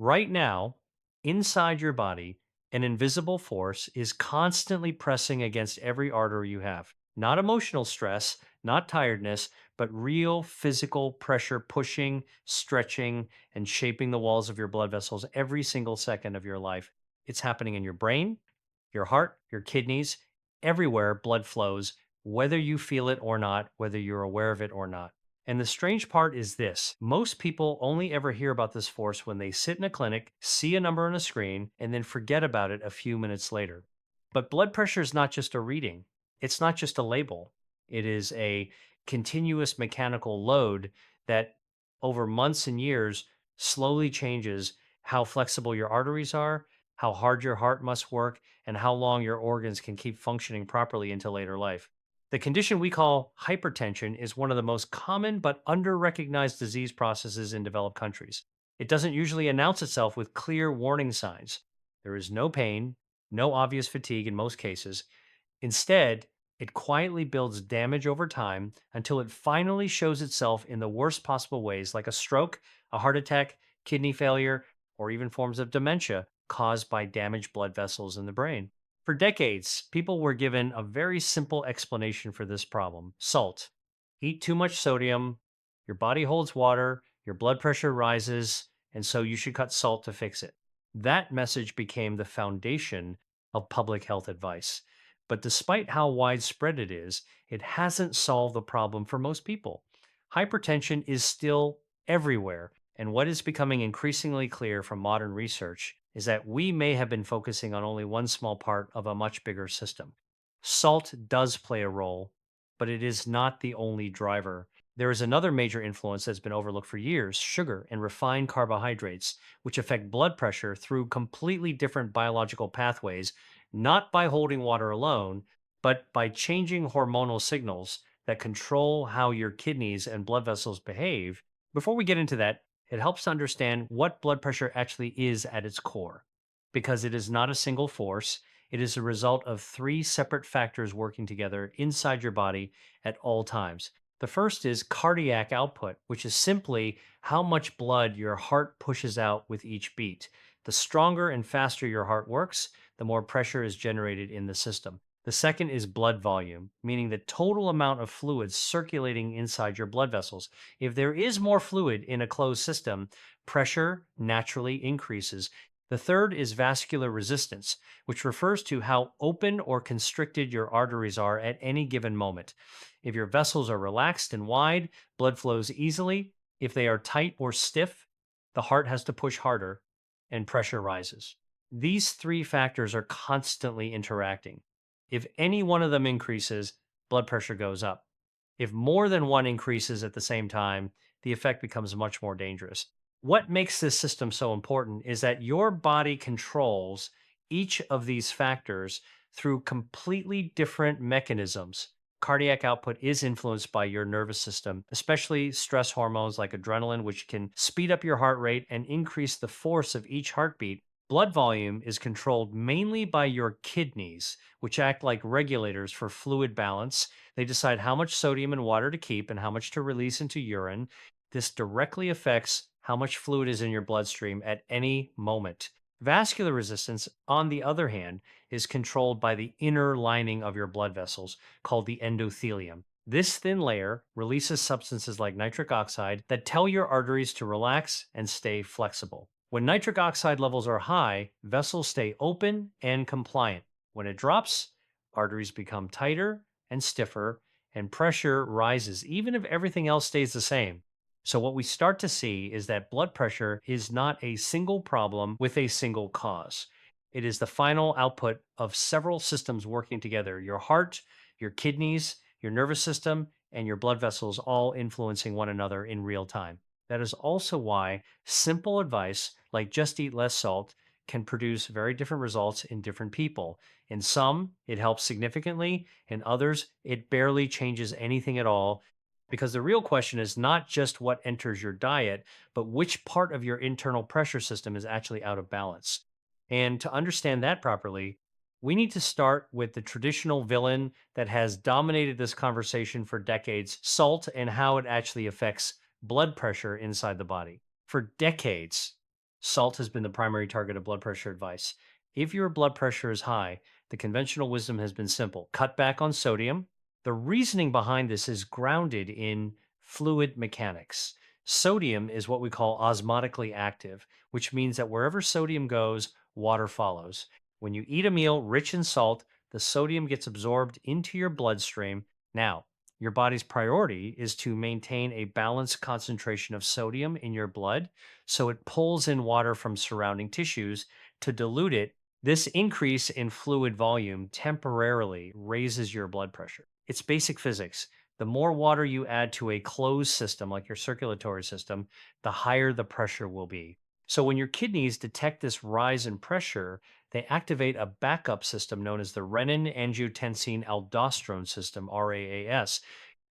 Right now, inside your body, an invisible force is constantly pressing against every artery you have. Not emotional stress, not tiredness, but real physical pressure pushing, stretching, and shaping the walls of your blood vessels every single second of your life. It's happening in your brain, your heart, your kidneys, everywhere blood flows, whether you feel it or not, whether you're aware of it or not. And the strange part is this: most people only ever hear about this force when they sit in a clinic, see a number on a screen, and then forget about it a few minutes later. But blood pressure is not just a reading, it's not just a label. It is a continuous mechanical load that over months and years slowly changes how flexible your arteries are, how hard your heart must work, and how long your organs can keep functioning properly into later life. The condition we call hypertension is one of the most common but under-recognized disease processes in developed countries. It doesn't usually announce itself with clear warning signs. There is no pain, no obvious fatigue in most cases. Instead, it quietly builds damage over time until it finally shows itself in the worst possible ways, like a stroke, a heart attack, kidney failure, or even forms of dementia caused by damaged blood vessels in the brain. For decades, people were given a very simple explanation for this problem: salt. Eat too much sodium, your body holds water, your blood pressure rises, and so you should cut salt to fix it. That message became the foundation of public health advice. But despite how widespread it is, it hasn't solved the problem for most people. Hypertension is still everywhere. And what is becoming increasingly clear from modern research is that we may have been focusing on only one small part of a much bigger system. Salt does play a role, but it is not the only driver. There is another major influence that's been overlooked for years: sugar and refined carbohydrates, which affect blood pressure through completely different biological pathways, not by holding water alone, but by changing hormonal signals that control how your kidneys and blood vessels behave. Before we get into that, it helps to understand what blood pressure actually is at its core, because it is not a single force. It is a result of three separate factors working together inside your body at all times. The first is cardiac output, which is simply how much blood your heart pushes out with each beat. The stronger and faster your heart works, the more pressure is generated in the system. The second is blood volume, meaning the total amount of fluid circulating inside your blood vessels. If there is more fluid in a closed system, pressure naturally increases. The third is vascular resistance, which refers to how open or constricted your arteries are at any given moment. If your vessels are relaxed and wide, blood flows easily. If they are tight or stiff, the heart has to push harder and pressure rises. These three factors are constantly interacting. If any one of them increases, blood pressure goes up. If more than one increases at the same time, the effect becomes much more dangerous. What makes this system so important is that your body controls each of these factors through completely different mechanisms. Cardiac output is influenced by your nervous system, especially stress hormones like adrenaline, which can speed up your heart rate and increase the force of each heartbeat. Blood volume is controlled mainly by your kidneys, which act like regulators for fluid balance. They decide how much sodium and water to keep and how much to release into urine. This directly affects how much fluid is in your bloodstream at any moment. Vascular resistance, on the other hand, is controlled by the inner lining of your blood vessels, called the endothelium. This thin layer releases substances like nitric oxide that tell your arteries to relax and stay flexible. When nitric oxide levels are high, vessels stay open and compliant. When it drops, arteries become tighter and stiffer, and pressure rises, even if everything else stays the same. So, what we start to see is that blood pressure is not a single problem with a single cause. It is the final output of several systems working together: your heart, your kidneys, your nervous system, and your blood vessels all influencing one another in real time. That is also why simple advice like just eat less salt can produce very different results in different people. In some, it helps significantly; in others, it barely changes anything at all. Because the real question is not just what enters your diet, but which part of your internal pressure system is actually out of balance. And to understand that properly, we need to start with the traditional villain that has dominated this conversation for decades: salt, and how it actually affects blood pressure inside the body. For decades, Salt has been the primary target of blood pressure advice. If your blood pressure is high, the conventional wisdom has been simple: cut back on sodium. The reasoning behind this is grounded in fluid mechanics. Sodium is what we call osmotically active, which means that wherever sodium goes, water follows. When you eat a meal rich in salt, the sodium gets absorbed into your bloodstream. Now, your body's priority is to maintain a balanced concentration of sodium in your blood, so it pulls in water from surrounding tissues to dilute it. This increase in fluid volume temporarily raises your blood pressure. It's basic physics. The more water you add to a closed system, like your circulatory system, the higher the pressure will be. So, when your kidneys detect this rise in pressure, they activate a backup system known as the renin angiotensin aldosterone system, RAAS.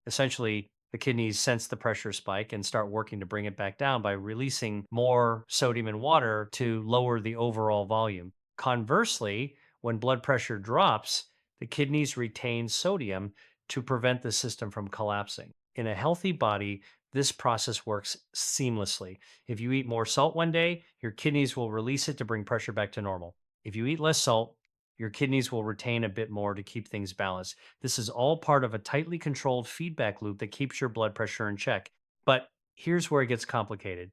Essentially, the kidneys sense the pressure spike and start working to bring it back down by releasing more sodium and water to lower the overall volume. Conversely, when blood pressure drops, the kidneys retain sodium to prevent the system from collapsing. In a healthy body, this process works seamlessly. If you eat more salt one day, your kidneys will release it to bring pressure back to normal. If you eat less salt, your kidneys will retain a bit more to keep things balanced. This is all part of a tightly controlled feedback loop that keeps your blood pressure in check. But here's where it gets complicated: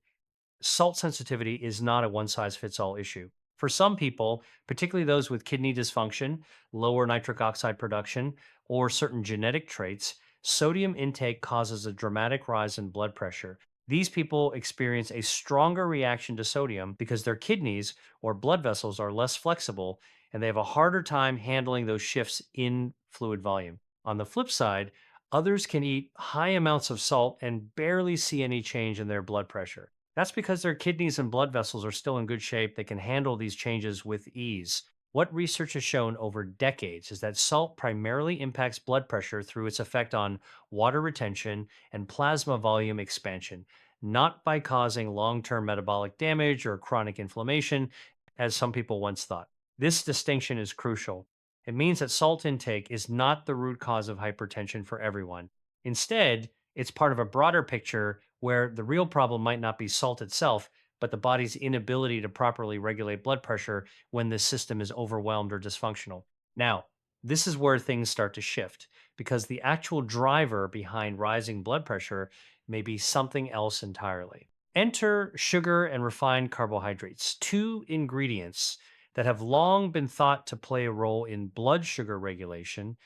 salt sensitivity is not a one size fits all issue. For some people, particularly those with kidney dysfunction, lower nitric oxide production, or certain genetic traits, sodium intake causes a dramatic rise in blood pressure. These people experience a stronger reaction to sodium because their kidneys or blood vessels are less flexible and they have a harder time handling those shifts in fluid volume. On the flip side, others can eat high amounts of salt and barely see any change in their blood pressure. That's because their kidneys and blood vessels are still in good shape. They can handle these changes with ease. What research has shown over decades is that salt primarily impacts blood pressure through its effect on water retention and plasma volume expansion, not by causing long term metabolic damage or chronic inflammation, as some people once thought. This distinction is crucial. It means that salt intake is not the root cause of hypertension for everyone. Instead, it's part of a broader picture where the real problem might not be salt itself, but the body's inability to properly regulate blood pressure when the system is overwhelmed or dysfunctional. Now, this is where things start to shift because the actual driver behind rising blood pressure may be something else entirely. Enter sugar and refined carbohydrates, two ingredients that have long been thought to play a role in blood sugar regulation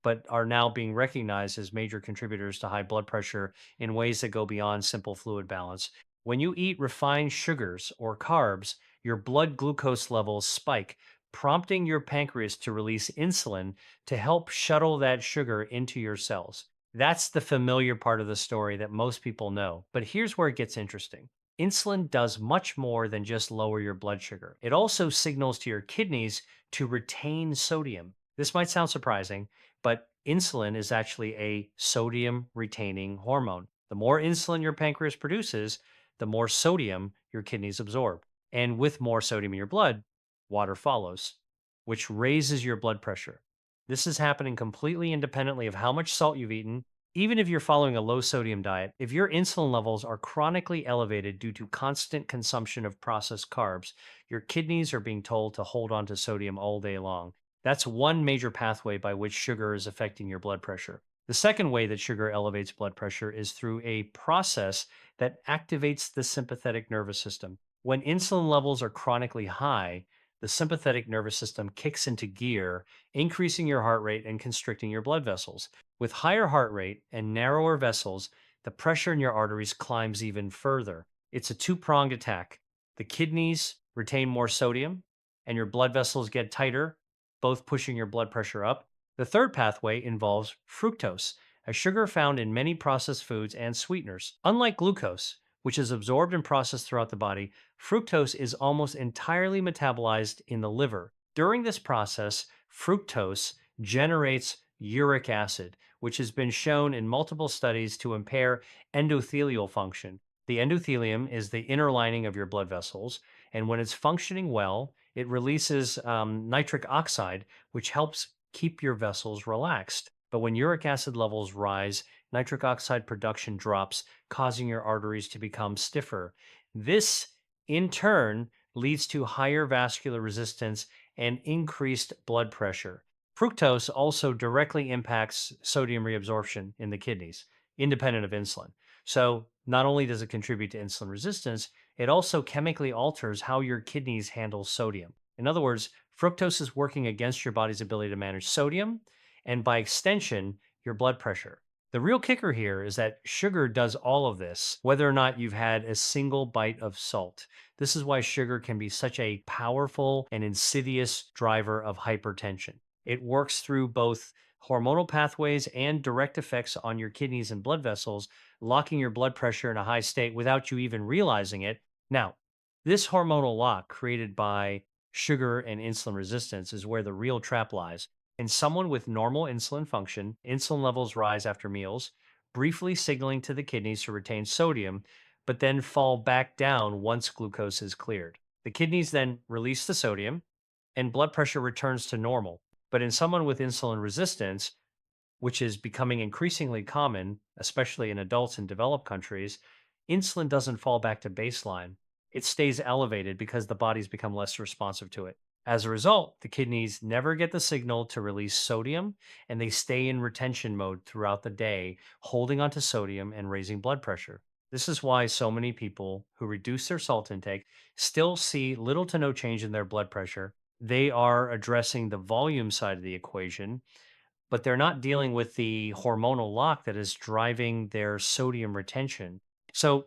but are now being recognized as major contributors to high blood pressure in ways that go beyond simple fluid balance. When you eat refined sugars or carbs, your blood glucose levels spike, prompting your pancreas to release insulin to help shuttle that sugar into your cells. That's the familiar part of the story that most people know. But here's where it gets interesting. Insulin does much more than just lower your blood sugar. It also signals to your kidneys to retain sodium. This might sound surprising, but insulin is actually a sodium retaining hormone. The more insulin your pancreas produces, the more sodium your kidneys absorb. And with more sodium in your blood, water follows, which raises your blood pressure. This is happening completely independently of how much salt you've eaten. Even if you're following a low sodium diet, if your insulin levels are chronically elevated due to constant consumption of processed carbs, your kidneys are being told to hold on to sodium all day long. That's one major pathway by which sugar is affecting your blood pressure. The second way that sugar elevates blood pressure is through a process that activates the sympathetic nervous system. When insulin levels are chronically high, the sympathetic nervous system kicks into gear, increasing your heart rate and constricting your blood vessels. With higher heart rate and narrower vessels, the pressure in your arteries climbs even further. It's a two-pronged attack. The kidneys retain more sodium, and your blood vessels get tighter, both pushing your blood pressure up. The third pathway involves fructose, a sugar found in many processed foods and sweeteners. Unlike glucose, which is absorbed and processed throughout the body, fructose is almost entirely metabolized in the liver. During this process, fructose generates uric acid, which has been shown in multiple studies to impair endothelial function. The endothelium is the inner lining of your blood vessels, and when it's functioning well, it releases nitric oxide, which helps keep your vessels relaxed. But when uric acid levels rise, nitric oxide production drops, causing your arteries to become stiffer. This in turn leads to higher vascular resistance and increased blood pressure. Fructose also directly impacts sodium reabsorption in the kidneys, independent of insulin. So, not only does it contribute to insulin resistance, it also chemically alters how your kidneys handle sodium. In other words, fructose is working against your body's ability to manage sodium and, by extension, your blood pressure. The real kicker here is that sugar does all of this, whether or not you've had a single bite of salt. This is why sugar can be such a powerful and insidious driver of hypertension. It works through both hormonal pathways and direct effects on your kidneys and blood vessels, locking your blood pressure in a high state without you even realizing it. Now, this hormonal lock created by sugar and insulin resistance is where the real trap lies. In someone with normal insulin function, insulin levels rise after meals, briefly signaling to the kidneys to retain sodium, but then fall back down once glucose is cleared. The kidneys then release the sodium, and blood pressure returns to normal. But in someone with insulin resistance, which is becoming increasingly common, especially in adults in developed countries, insulin doesn't fall back to baseline. It stays elevated because the body's become less responsive to it. As a result, the kidneys never get the signal to release sodium and they stay in retention mode throughout the day, holding onto sodium and raising blood pressure. This is why so many people who reduce their salt intake still see little to no change in their blood pressure. They are addressing the volume side of the equation, but they're not dealing with the hormonal lock that is driving their sodium retention. So,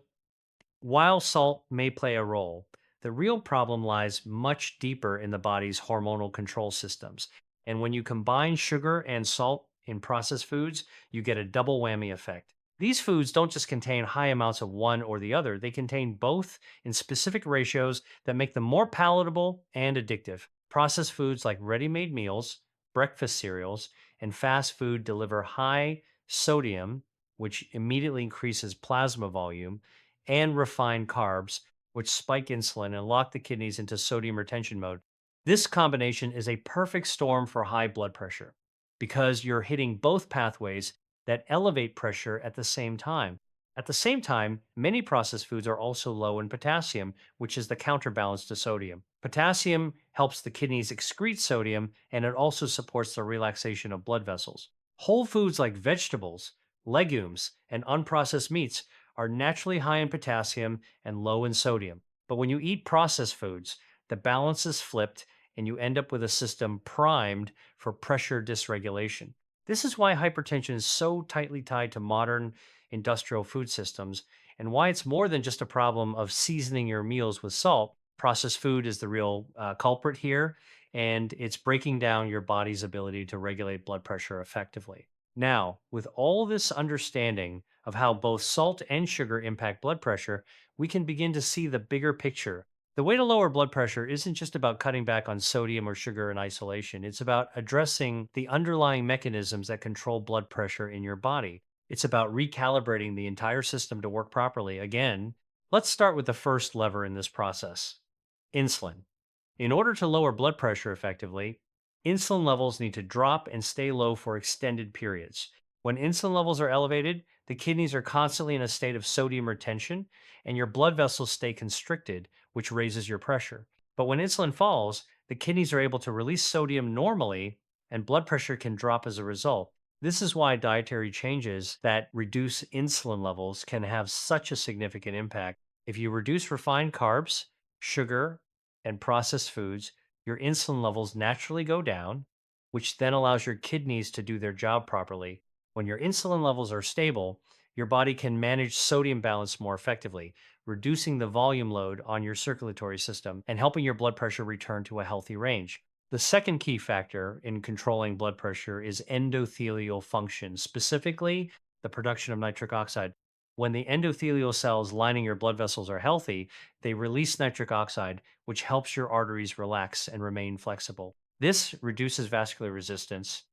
while salt may play a role, the real problem lies much deeper in the body's hormonal control systems. And when you combine sugar and salt in processed foods, you get a double whammy effect. These foods don't just contain high amounts of one or the other, they contain both in specific ratios that make them more palatable and addictive. Processed foods like ready made meals, breakfast cereals, and fast food deliver high sodium, which immediately increases plasma volume, and refined carbs, which spike insulin and lock the kidneys into sodium retention mode. This combination is a perfect storm for high blood pressure because you're hitting both pathways that elevate pressure at the same time. At the same time, many processed foods are also low in potassium, which is the counterbalance to sodium. Potassium helps the kidneys excrete sodium, and it also supports the relaxation of blood vessels. Whole foods like vegetables, legumes, and unprocessed meats are naturally high in potassium and low in sodium. But when you eat processed foods, the balance is flipped and you end up with a system primed for pressure dysregulation. This is why hypertension is so tightly tied to modern industrial food systems and why it's more than just a problem of seasoning your meals with salt. Processed food is the real culprit here, and it's breaking down your body's ability to regulate blood pressure effectively. Now, with all this understanding of how both salt and sugar impact blood pressure, we can begin to see the bigger picture. The way to lower blood pressure isn't just about cutting back on sodium or sugar in isolation. It's about addressing the underlying mechanisms that control blood pressure in your body. It's about recalibrating the entire system to work properly. Again, let's start with the first lever in this process: insulin. In order to lower blood pressure effectively, insulin levels need to drop and stay low for extended periods. When insulin levels are elevated, the kidneys are constantly in a state of sodium retention, and your blood vessels stay constricted, which raises your pressure. But when insulin falls, the kidneys are able to release sodium normally, and blood pressure can drop as a result. This is why dietary changes that reduce insulin levels can have such a significant impact. If you reduce refined carbs, sugar, and processed foods, your insulin levels naturally go down, which then allows your kidneys to do their job properly. When your insulin levels are stable, your body can manage sodium balance more effectively, reducing the volume load on your circulatory system and helping your blood pressure return to a healthy range. The second key factor in controlling blood pressure is endothelial function, specifically the production of nitric oxide. When the endothelial cells lining your blood vessels are healthy, they release nitric oxide, which helps your arteries relax and remain flexible. This reduces vascular resistance,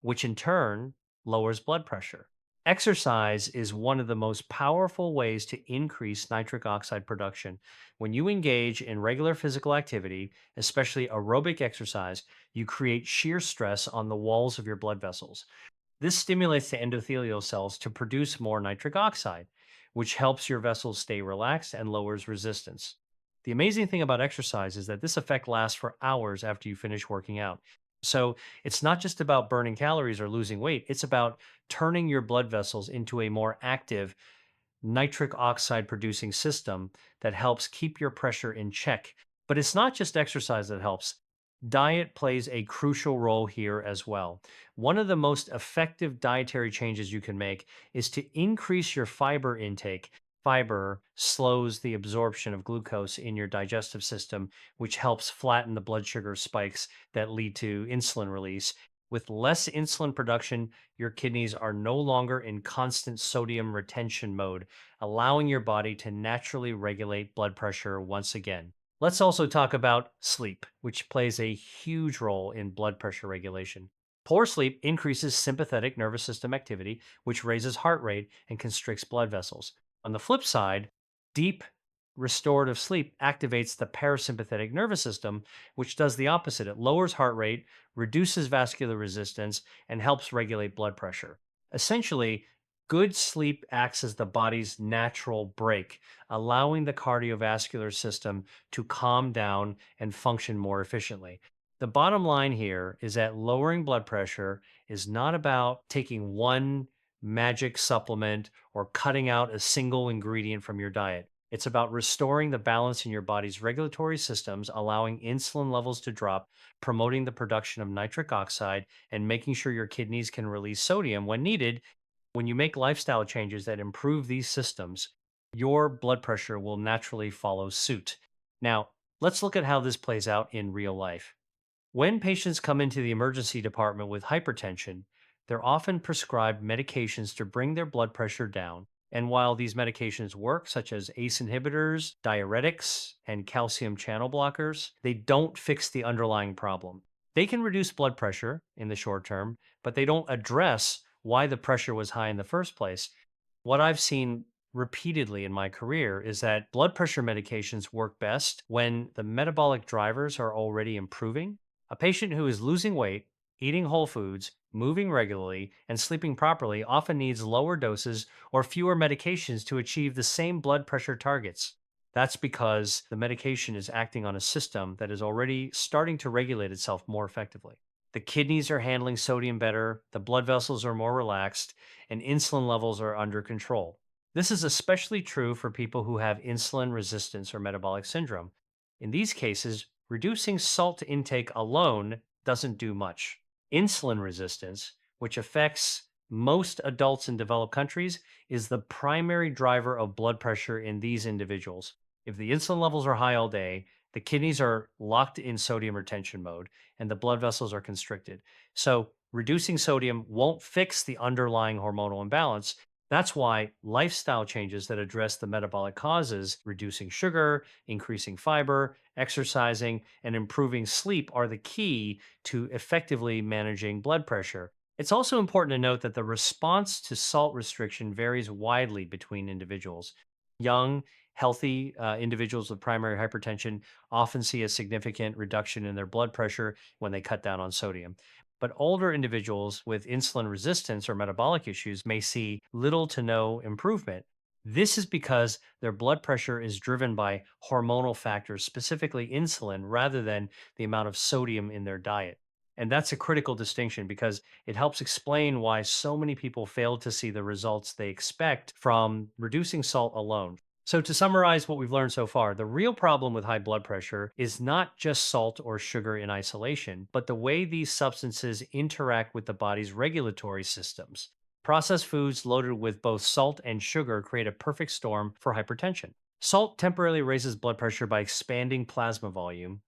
which in turn lowers blood pressure. Exercise is one of the most powerful ways to increase nitric oxide production. When you engage in regular physical activity, especially aerobic exercise, you create shear stress on the walls of your blood vessels. This stimulates the endothelial cells to produce more nitric oxide, which helps your vessels stay relaxed and lowers resistance. The amazing thing about exercise is that this effect lasts for hours after you finish working out. So it's not just about burning calories or losing weight, it's about turning your blood vessels into a more active nitric oxide producing system that helps keep your pressure in check. But it's not just exercise that helps. Diet plays a crucial role here as well. One of the most effective dietary changes you can make is to increase your fiber intake. Fiber slows the absorption of glucose in your digestive system, which helps flatten the blood sugar spikes that lead to insulin release. With less insulin production, your kidneys are no longer in constant sodium retention mode, allowing your body to naturally regulate blood pressure once again. Let's also talk about sleep, which plays a huge role in blood pressure regulation. Poor sleep increases sympathetic nervous system activity, which raises heart rate and constricts blood vessels. On the flip side, deep restorative sleep activates the parasympathetic nervous system, which does the opposite. It lowers heart rate, reduces vascular resistance, and helps regulate blood pressure. Essentially, good sleep acts as the body's natural brake, allowing the cardiovascular system to calm down and function more efficiently. The bottom line here is that lowering blood pressure is not about taking one magic supplement or cutting out a single ingredient from your diet. It's about restoring the balance in your body's regulatory systems, allowing insulin levels to drop, promoting the production of nitric oxide, and making sure your kidneys can release sodium when needed. When you make lifestyle changes that improve these systems, your blood pressure will naturally follow suit. Now, let's look at how this plays out in real life. When patients come into the emergency department with hypertension, they're often prescribed medications to bring their blood pressure down. And while these medications work, such as ACE inhibitors, diuretics, and calcium channel blockers, they don't fix the underlying problem. They can reduce blood pressure in the short term, but they don't address why the pressure was high in the first place. What I've seen repeatedly in my career is that blood pressure medications work best when the metabolic drivers are already improving. A patient who is losing weight, eating whole foods, moving regularly, and sleeping properly often needs lower doses or fewer medications to achieve the same blood pressure targets. That's because the medication is acting on a system that is already starting to regulate itself more effectively. The kidneys are handling sodium better, the blood vessels are more relaxed, and insulin levels are under control. This is especially true for people who have insulin resistance or metabolic syndrome. In these cases, reducing salt intake alone doesn't do much. Insulin resistance, which affects most adults in developed countries, is the primary driver of blood pressure in these individuals. If the insulin levels are high all day, the kidneys are locked in sodium retention mode and the blood vessels are constricted. So, reducing sodium won't fix the underlying hormonal imbalance. That's why lifestyle changes that address the metabolic causes, reducing sugar, increasing fiber, exercising, and improving sleep, are the key to effectively managing blood pressure. It's also important to note that the response to salt restriction varies widely between individuals. Young, healthy individuals with primary hypertension often see a significant reduction in their blood pressure when they cut down on sodium. But older individuals with insulin resistance or metabolic issues may see little to no improvement. This is because their blood pressure is driven by hormonal factors, specifically insulin, rather than the amount of sodium in their diet. And that's a critical distinction because it helps explain why so many people fail to see the results they expect from reducing salt alone. So, to summarize what we've learned so far, the real problem with high blood pressure is not just salt or sugar in isolation, but the way these substances interact with the body's regulatory systems. Processed foods loaded with both salt and sugar create a perfect storm for hypertension. Salt temporarily raises blood pressure by expanding plasma volume,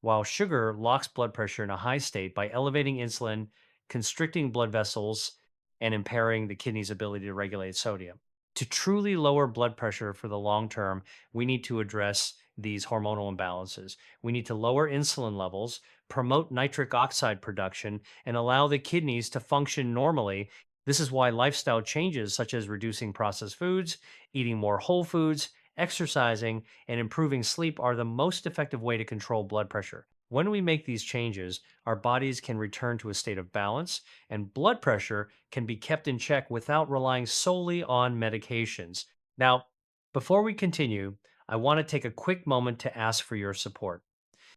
while sugar locks blood pressure in a high state by elevating insulin, constricting blood vessels, and impairing the kidney's ability to regulate sodium. To truly lower blood pressure for the long term, we need to address these hormonal imbalances. We need to lower insulin levels, promote nitric oxide production, and allow the kidneys to function normally. This is why lifestyle changes, such as reducing processed foods, eating more whole foods, exercising, and improving sleep, are the most effective way to control blood pressure. When we make these changes, our bodies can return to a state of balance, and blood pressure can be kept in check without relying solely on medications. Now, before we continue, I want to take a quick moment to ask for your support.